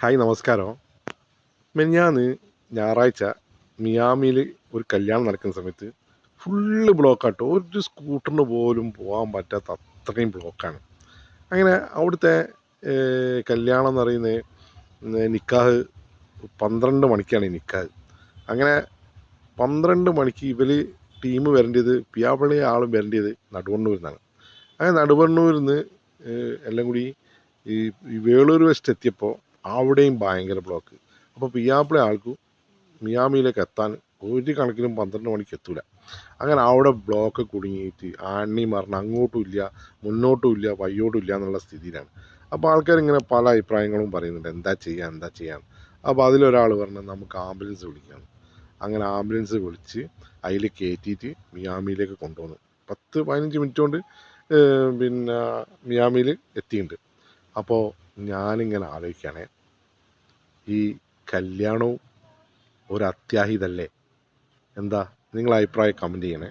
Hi നമസ്കാരം. മിനിഞ്ഞാന്ന് ഞായറാഴ്ച മിയാമിയിൽ ഒരു കല്യാണം നടക്കുന്ന സമയത്ത് ഫുള്ള് ബ്ലോക്കാട്ടോ. ഒരു സ്കൂട്ടറിന് പോലും പോകാൻ പറ്റാത്ത അത്രയും ബ്ലോക്കാണ്. അങ്ങനെ അവിടുത്തെ കല്യാണം എന്ന് പറയുന്നത് നിക്കാഹ് 12 മണിക്കാണ് ഈ നിക്കാഹ്. അങ്ങനെ 12 മണിക്ക് ഇവർ ടീം വരേണ്ടത് പിയാപ്പിളി ആളും വരേണ്ടത് നടുവണ്ണൂരിൽ നിന്നാണ്. അങ്ങനെ നടുവണ്ണൂരിൽ നിന്ന് എല്ലാം കൂടി ഈ ഈ വേളൂർ വെസ്റ്റ് എത്തിയപ്പോൾ അവിടെയും ഭയങ്കര ബ്ലോക്ക്. അപ്പോൾ പിയാപ്പിള ആൾക്കും മിയാമിയിലേക്ക് എത്താൻ ഒരു കണക്കിനും 12 മണിക്ക് എത്തൂല. അങ്ങനെ അവിടെ ബ്ലോക്ക് കുടുങ്ങിയിട്ട് ആണ്ണി മറിഞ്ഞ് അങ്ങോട്ടും ഇല്ല, മുന്നോട്ടും ഇല്ല, വയ്യോട്ടും ഇല്ല എന്നുള്ള സ്ഥിതിയിലാണ്. അപ്പോൾ ആൾക്കാരിങ്ങനെ പല അഭിപ്രായങ്ങളും പറയുന്നുണ്ട്, എന്താ ചെയ്യാൻ. അപ്പോൾ അതിലൊരാൾ പറഞ്ഞു നമുക്ക് ആംബുലൻസ് വിളിക്കാം. അങ്ങനെ ആംബുലൻസ് വിളിച്ച് അതിൽ കയറ്റിയിട്ട് മിയാമിയിലേക്ക് കൊണ്ടുവന്നു. 10-15 മിനിറ്റ് കൊണ്ട് പിന്നെ മിയാമിയിൽ എത്തിയിട്ടുണ്ട്. അപ്പോൾ ഞാനിങ്ങനെ ആലോചിക്കുകയാണേ, ഈ കല്യാണവും ഒരു അത്യാഹിതല്ലേ? എന്താ നിങ്ങളെ അഭിപ്രായം കമൻറ്റ് ചെയ്യണേ.